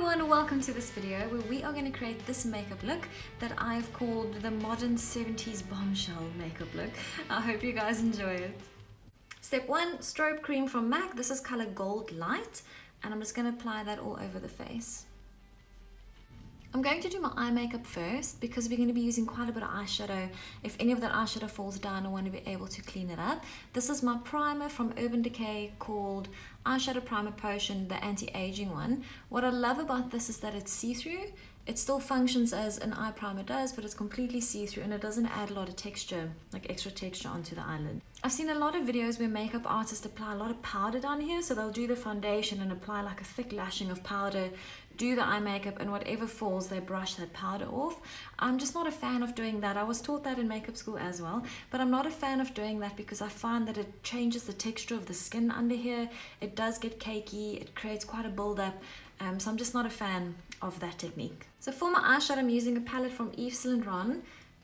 everyone, welcome to this video where we are going to create this makeup look that I've called the modern 70s bombshell makeup look. I hope you guys enjoy it. Step 1, Strobe Cream from MAC. This is color Gold Light, and I'm just going to apply that all over the face. I'm going to do my eye makeup first because we're going to be using quite a bit of eyeshadow. If any of that eyeshadow falls down, I want to be able to clean it up. This is my primer from Urban Decay called Eyeshadow Primer Potion, the anti-aging one. What I love about this is that it's see-through. It still functions as an eye primer does, but it's completely see-through and it doesn't add a lot of texture, like extra texture onto the eyelid. I've seen a lot of videos where makeup artists apply a lot of powder down here, so they'll do the foundation and apply like a thick lashing of powder, do the eye makeup, and whatever falls they brush that powder off. I'm just not a fan of doing that. I was taught that in makeup school as well, but I'm not a fan of doing that because I find that it changes the texture of the skin under here. It does get cakey, it creates quite a build-up, so I'm just not a fan of that technique. So for my eyeshadow, I'm using a palette from Yves Saint Laurent.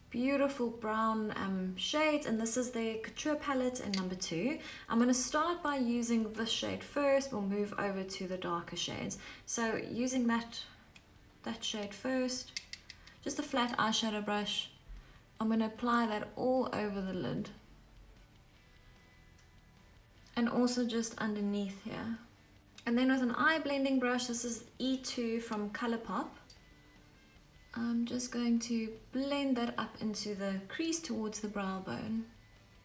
Beautiful brown shades, and this is the Couture palette in number 2. I'm going to start by using this shade first. We'll move over to the darker shades. So using that shade first, just a flat eyeshadow brush, I'm going to apply that all over the lid. And also just underneath here. And then with an eye blending brush, this is E2 from Colourpop. I'm just going to blend that up into the crease towards the brow bone.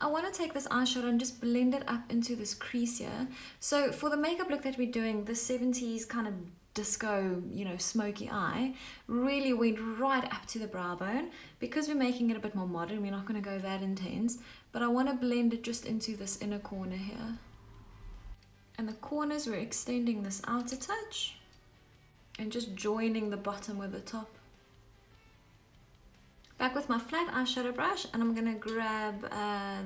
I want to take this eyeshadow and just blend it up into this crease here. So for the makeup look that we're doing, the 70s kind of disco, you know, smoky eye, really went right up to the brow bone. Because we're making it a bit more modern, we're not going to go that intense, but I want to blend it just into this inner corner here. And the corners, we're extending this out a touch and just joining the bottom with the top. Back with my flat eyeshadow brush, and I'm going to grab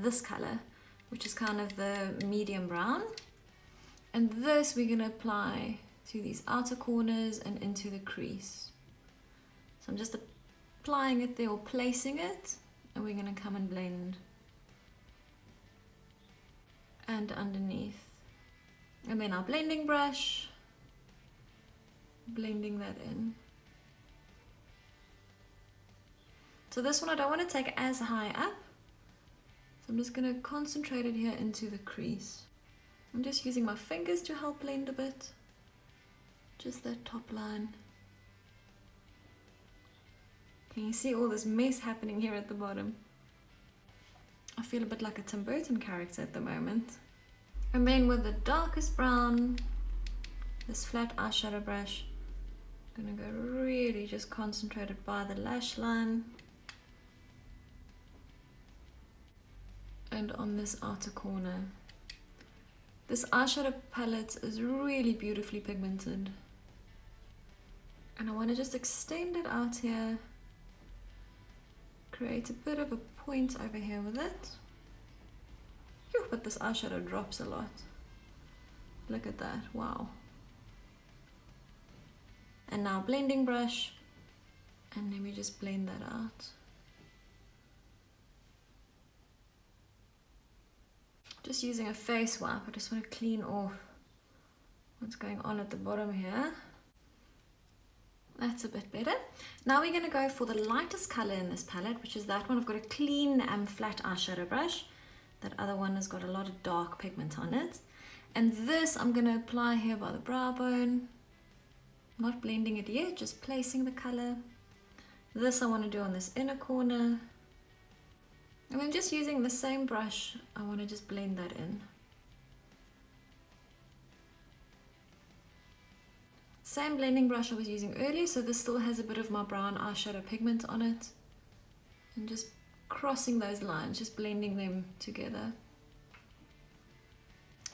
this color, which is kind of the medium brown. And this we're going to apply to these outer corners and into the crease. So I'm just applying it there or placing it, and we're going to come and blend. And underneath. And then our blending brush, blending that in. So this one I don't want to take as high up, so I'm just going to concentrate it here into the crease. I'm just using my fingers to help blend a bit, just that top line. Can you see all this mess happening here at the bottom? I feel a bit like a Tim Burton character at the moment. And then with the darkest brown, this flat eyeshadow brush, I'm going to go really just concentrated by the lash line. And on this outer corner. This eyeshadow palette is really beautifully pigmented. And I want to just extend it out here. Create a bit of a point over here with it. Phew, but this eyeshadow drops a lot. Look at that, wow. And now blending brush. And then we just blend that out. Just using a face wipe, I just want to clean off what's going on at the bottom here. That's a bit better. Now we're going to go for the lightest color in this palette, which is that one. I've got a clean flat eyeshadow brush. That other one has got a lot of dark pigment on it. And this I'm going to apply here by the brow bone. Not blending it yet, just placing the color. This I want to do on this inner corner. And then just using the same brush, I want to just blend that in. Same blending brush I was using earlier, so this still has a bit of my brown eyeshadow pigment on it. And just crossing those lines, just blending them together.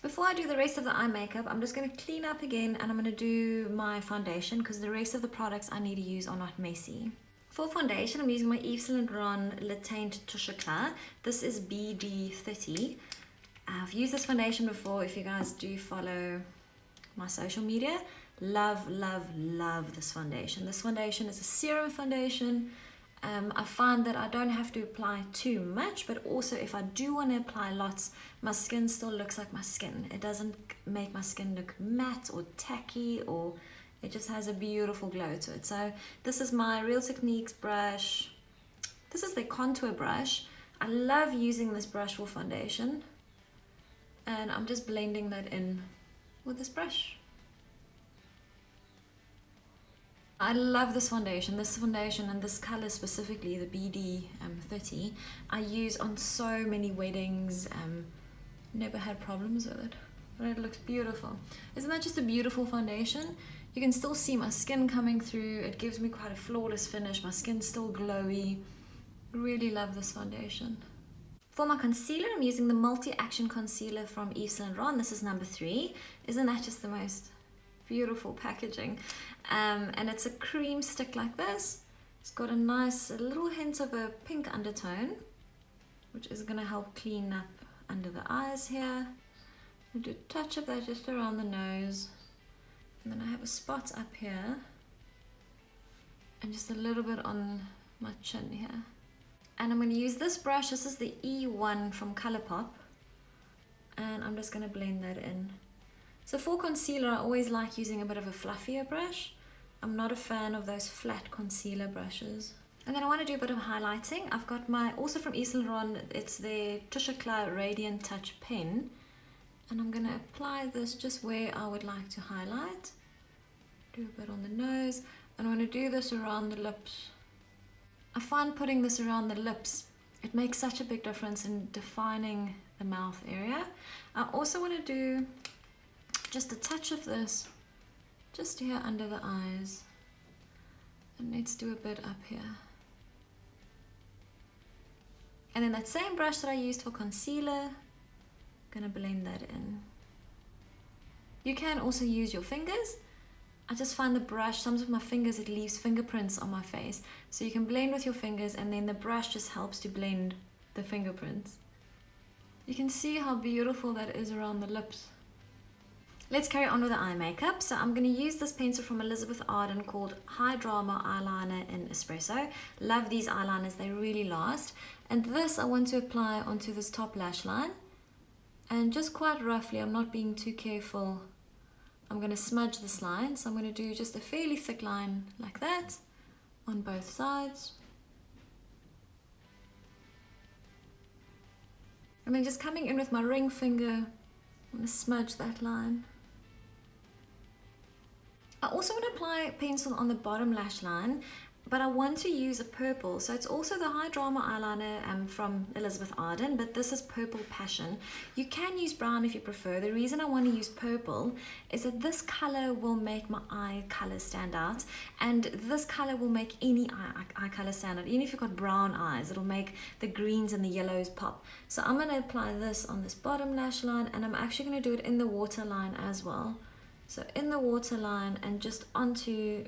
Before I do the rest of the eye makeup, I'm just going to clean up again and I'm going to do my foundation because the rest of the products I need to use are not messy. For foundation, I'm using my Yves Saint Laurent Teint Touche Eclat. This is BD30. I've used this foundation before. If you guys do follow my social media, love, love, love this foundation. This foundation is a serum foundation. I find that I don't have to apply too much, but also if I do want to apply lots, my skin still looks like my skin. It doesn't make my skin look matte or tacky or It just has a beautiful glow to it. So this is my Real Techniques brush. This is the contour brush. I love using this brush for foundation. And I'm just blending that in with this brush. I love this foundation and this color specifically, the BD 30, I use on so many weddings. Never had problems with it, but it looks beautiful. Isn't that just a beautiful foundation? You can still see my skin coming through. It gives me quite a flawless finish. My skin's still glowy. Really love this foundation. For my concealer, I'm using the Multi-Action Concealer from Yves Saint Laurent. This is number 3. Isn't that just the most beautiful packaging? And it's a cream stick like this. It's got a nice little hint of a pink undertone, which is going to help clean up under the eyes here. I'll do a touch of that just around the nose. And then I have a spot up here. And just a little bit on my chin here. And I'm going to use this brush. This is the E1 from Colourpop. And I'm just going to blend that in. So for concealer, I always like using a bit of a fluffier brush. I'm not a fan of those flat concealer brushes. And then I want to do a bit of highlighting. I've got my, also from Yves Saint Laurent, it's the Touche Eclat Radiant Touch pen. And I'm going to apply this just where I would like to highlight. Do a bit on the nose. And I'm going to do this around the lips. I find putting this around the lips, it makes such a big difference in defining the mouth area. I also want to do just a touch of this just here under the eyes. And let's do a bit up here. And then that same brush that I used for concealer, gonna blend that in. You can also use your fingers. I just find the brush, sometimes with my fingers, it leaves fingerprints on my face. So you can blend with your fingers and then the brush just helps to blend the fingerprints. You can see how beautiful that is around the lips. Let's carry on with the eye makeup. So I'm going to use this pencil from Elizabeth Arden called High Drama Eyeliner in Espresso. Love these eyeliners, they really last. And this I want to apply onto this top lash line. And just quite roughly, I'm not being too careful, I'm going to smudge this line. So I'm going to do just a fairly thick line like that on both sides. And then just coming in with my ring finger, I'm going to smudge that line. I also want to apply pencil on the bottom lash line, but I want to use a purple. So it's also the High Drama eyeliner from Elizabeth Arden, but this is Purple Passion. You can use brown if you prefer. The reason I want to use purple is that this color will make my eye color stand out, and this color will make any eye color stand out. Even if you've got brown eyes, it'll make the greens and the yellows pop. So I'm going to apply this on this bottom lash line, and I'm actually going to do it in the waterline as well. So in the waterline and just onto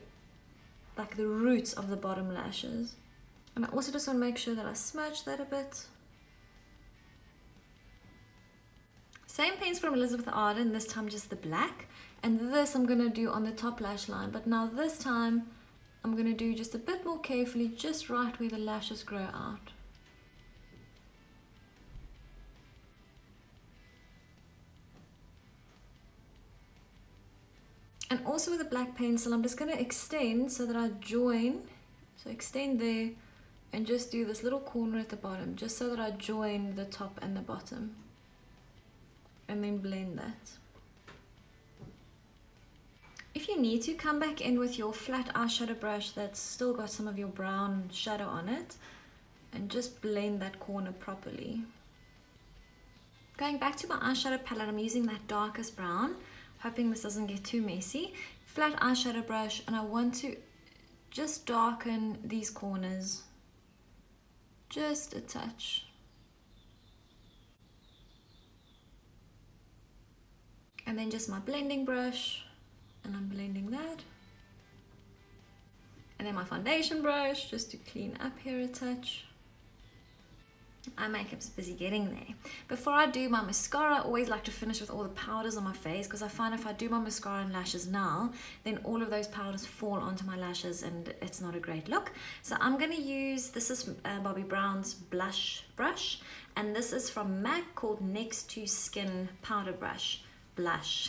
like the roots of the bottom lashes. And I also just want to make sure that I smudge that a bit. Same paints from Elizabeth Arden, this time just the black. And this I'm going to do on the top lash line. But now this time I'm going to do just a bit more carefully, just right where the lashes grow out. And also with a black pencil, I'm just going to extend so that I join. So extend there and just do this little corner at the bottom, just so that I join the top and the bottom. And then blend that. If you need to, come back in with your flat eyeshadow brush that's still got some of your brown shadow on it. And just blend that corner properly. Going back to my eyeshadow palette, I'm using that darkest brown. Hoping this doesn't get too messy. Flat eyeshadow brush, and I want to just darken these corners. Just a touch. And then just my blending brush, and I'm blending that. And then my foundation brush, just to clean up here a touch. Eye makeup's busy getting there. Before I do my mascara, I always like to finish with all the powders on my face, because I find if I do my mascara and lashes now, then all of those powders fall onto my lashes and it's not a great look. So I'm going to use, this is Bobbi Brown's blush brush, and this is from MAC called Next to Skin Powder Brush. Blush.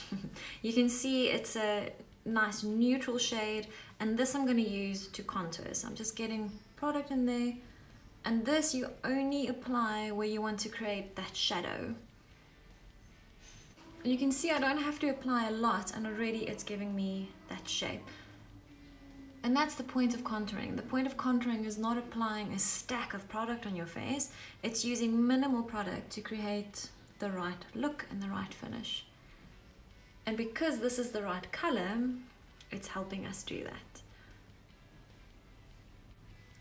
You can see it's a nice neutral shade, and this I'm going to use to contour. So I'm just getting product in there, and this you only apply where you want to create that shadow. You can see I don't have to apply a lot, and already it's giving me that shape. And that's the point of contouring. The point of contouring is not applying a stack of product on your face. It's using minimal product to create the right look and the right finish. And because this is the right color, it's helping us do that.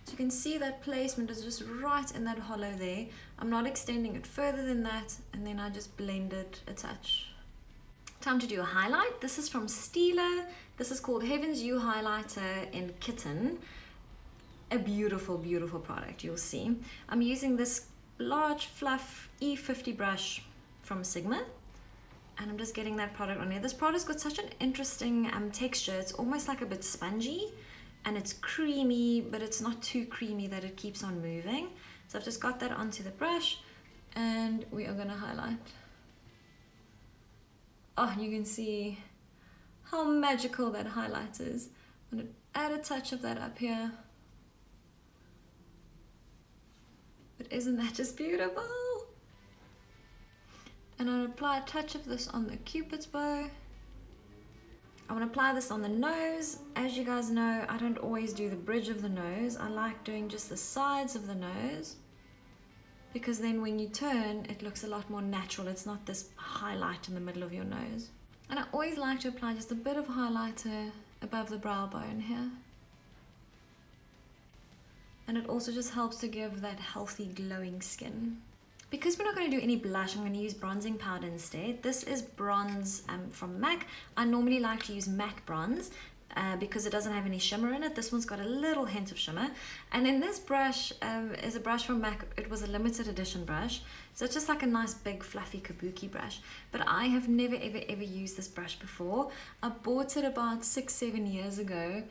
So you can see that placement is just right in that hollow there. I'm not extending it further than that, and then I just blend it a touch. Time to do a highlight. This is from STILA. This is called Heaven's You Highlighter in Kitten. A beautiful, beautiful product, you'll see. I'm using this large fluff E50 brush from Sigma, and I'm just getting that product on here. This product's got such an interesting texture. It's almost like a bit spongy, and it's creamy, but it's not too creamy that it keeps on moving. So I've just got that onto the brush, and we are gonna highlight. Oh, you can see how magical that highlight is. I'm gonna add a touch of that up here. But isn't that just beautiful? And I'll apply a touch of this on the Cupid's bow. I want to apply this on the nose. As you guys know, I don't always do the bridge of the nose. I like doing just the sides of the nose, because then when you turn, it looks a lot more natural. It's not this highlight in the middle of your nose. And I always like to apply just a bit of highlighter above the brow bone here. And it also just helps to give that healthy glowing skin. Because we're not going to do any blush, I'm going to use bronzing powder instead. This is bronze from MAC. I normally like to use MAC bronze because it doesn't have any shimmer in it. This one's got a little hint of shimmer. And then this brush is a brush from MAC. It was a limited edition brush. So it's just like a nice big fluffy kabuki brush. But I have never ever used this brush before. I bought it about 6-7 years ago,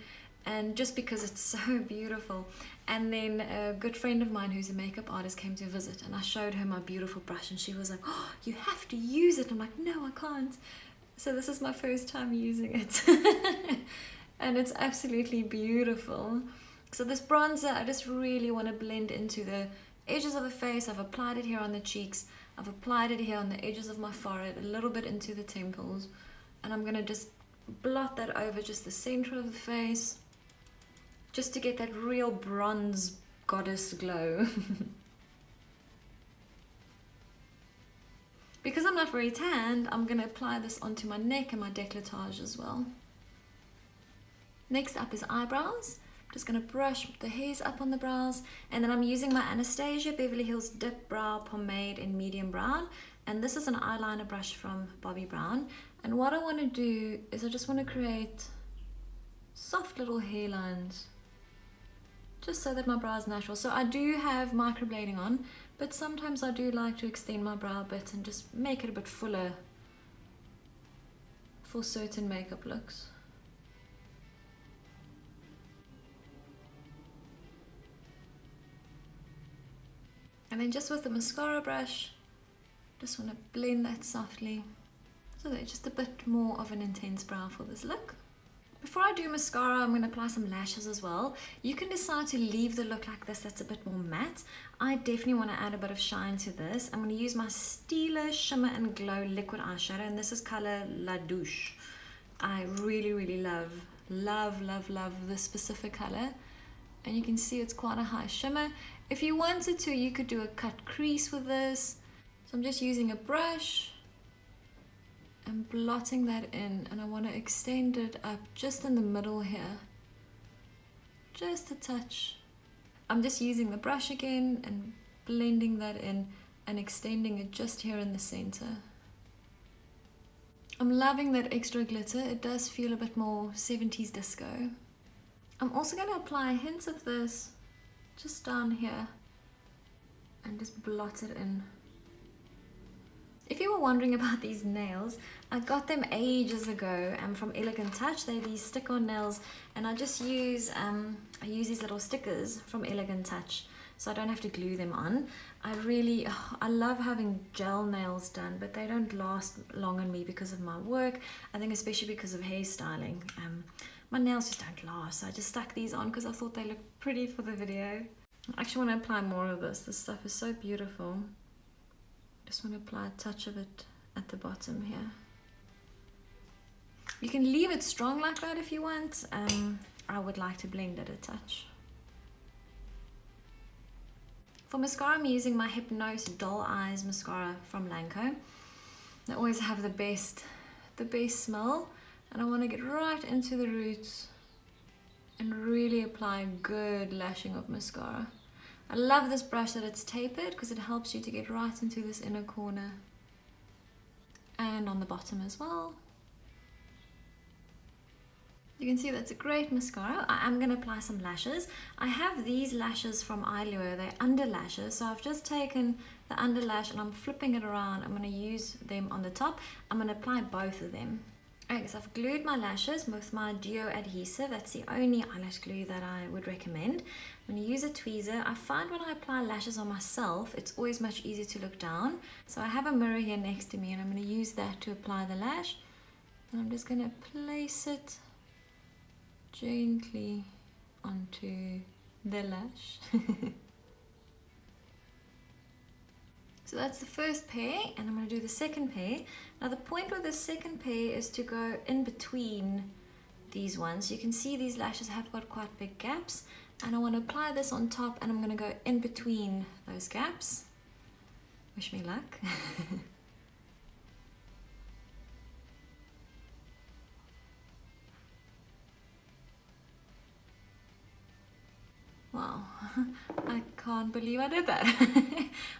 and just because it's so beautiful. And then a good friend of mine who's a makeup artist came to visit, and I showed her my beautiful brush, and she was like, "Oh, you have to use it." I'm like, "No, I can't." So this is my first time using it. And it's absolutely beautiful. So this bronzer, I just really want to blend into the edges of the face. I've applied it here on the cheeks. I've applied it here on the edges of my forehead, a little bit into the temples. And I'm going to just blot that over just the center of the face, just to get that real bronze goddess glow. Because I'm not very tanned, I'm going to apply this onto my neck and my décolletage as well. Next up is eyebrows. I'm just going to brush the hairs up on the brows, and then I'm using my Anastasia Beverly Hills Dipbrow Pomade in medium brown, and this is an eyeliner brush from Bobbi Brown. And what I want to do is I just want to create soft little hairlines, just so that my brow is natural. So I do have microblading on, but sometimes I do like to extend my brow a bit and just make it a bit fuller for certain makeup looks. And then just with the mascara brush, just want to blend that softly, so that it's just a bit more of an intense brow for this look. Before I do mascara, I'm going to apply some lashes as well. You can decide to leave the look like this, that's a bit more matte. I definitely want to add a bit of shine to this. I'm going to use my STILA Shimmer and Glow liquid eyeshadow, and this is color La Douche. I really love this specific color, and you can see it's quite a high shimmer. If you wanted to, you could do a cut crease with this. So I'm just using a brush and blotting that in, and I want to extend it up just in the middle here, just a touch. I'm just using the brush again and blending that in and extending it just here in the center. I'm loving that extra glitter. It does feel a bit more 70s disco. I'm also going to apply a hint of this just down here and just blot it in. If you were wondering about these nails, I got them ages ago from Elegant Touch. They're these stick-on nails, and I just use I use these little stickers from Elegant Touch. so I don't have to glue them on. I love having gel nails done, but they don't last long on me because of my work. I think especially because of hairstyling. My nails just don't last, so I just stuck these on because I thought they looked pretty for the video. I actually want to apply more of this. This stuff is so beautiful. Just want to apply a touch of it at the bottom here. You can leave it strong like that if you want. I would like to blend it a touch. For mascara, I'm using my Hypnose Doll Eyes mascara from LANCOME. They always have the best smell, and I want to get right into the roots and really apply a good lashing of mascara. I love this brush that it's tapered because it helps you to get right into this inner corner and on the bottom as well. You can see that's a great mascara. I am going to apply some lashes. I have these lashes from EYLURE. They're underlashes, so I've just taken the underlash and I'm flipping it around. I'm going to use them on the top. I'm going to apply both of them. Okay, so I've glued my lashes with my Duo adhesive. That's the only eyelash glue that I would recommend. I'm going to use a tweezer. I find when I apply lashes on myself, it's always much easier to look down. So I have a mirror here next to me and I'm going to use that to apply the lash. And I'm just going to place it gently onto the lash. So that's the first pair, and I'm going to do the second pair. Now the point with the second pair is to go in between these ones. You can see these lashes have got quite big gaps, and I want to apply this on top, and I'm going to go in between those gaps. Wish me luck. Wow, I can't believe I did that.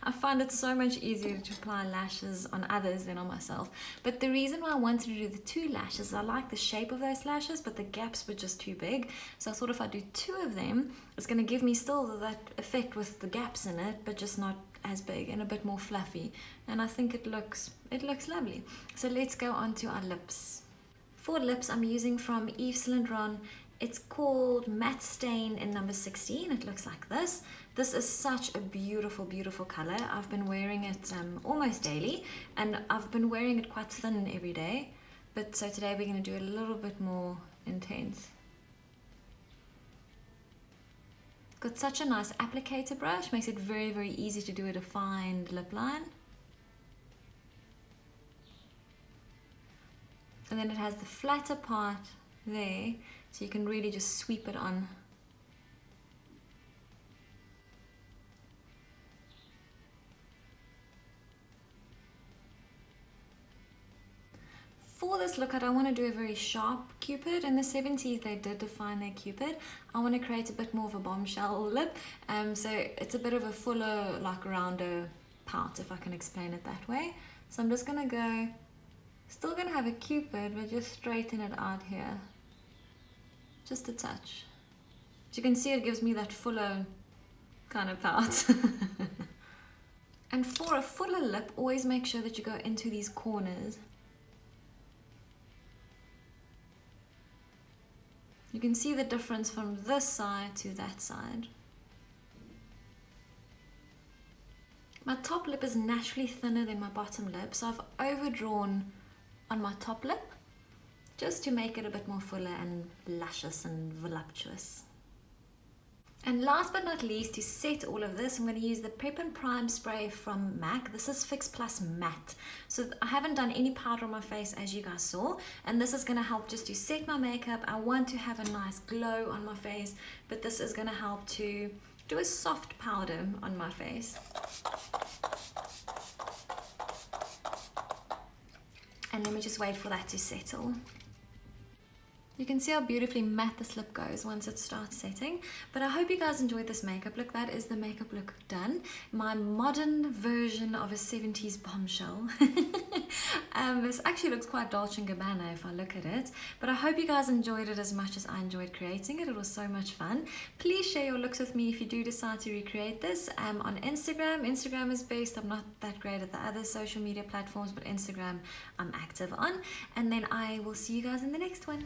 I find it so much easier to apply lashes on others than on myself. But the reason why I wanted to do the two lashes, I like the shape of those lashes, but the gaps were just too big. So I thought if I do two of them, it's going to give me still that effect with the gaps in it, but just not as big and a bit more fluffy. And I think it looks lovely. So let's go on to our lips. For lips, I'm using from Yves Saint Laurent. It's called Matte Stain in number 16. It looks like this. This is such a beautiful, beautiful color. I've been wearing it almost daily, and I've been wearing it quite thin every day. But so today we're going to do it a little bit more intense. Got such a nice applicator brush, makes it very, very easy to do a defined lip line. And then it has the flatter part there, so you can really just sweep it on. For this look, I don't want to do a very sharp cupid. In the 70s, they did define their cupid. I want to create a bit more of a bombshell lip. So it's a bit of a fuller, like rounder pout, if I can explain it that way. So I'm just going to go, still going to have a cupid, but just straighten it out here. Just a touch. As you can see, it gives me that fuller kind of pout. And for a fuller lip, always make sure that you go into these corners. You can see the difference from this side to that side. My top lip is naturally thinner than my bottom lip, so I've overdrawn on my top lip just to make it a bit more fuller and luscious and voluptuous. And last but not least, to set all of this, I'm going to use the Prep and Prime spray from MAC. This is Fix Plus Matte. So I haven't done any powder on my face, as you guys saw, and this is going to help just to set my makeup. I want to have a nice glow on my face, but this is going to help to do a soft powder on my face. And let me just wait for that to settle. You can see how beautifully matte this lip goes once it starts setting. But I hope you guys enjoyed this makeup look. That is the makeup look done. My modern version of a 70s bombshell. This actually looks quite Dolce & Gabbana if I look at it. But I hope you guys enjoyed it as much as I enjoyed creating it. It was so much fun. Please share your looks with me if you do decide to recreate this. On Instagram. Instagram is best. I'm not that great at the other social media platforms, but Instagram I'm active on. And then I will see you guys in the next one.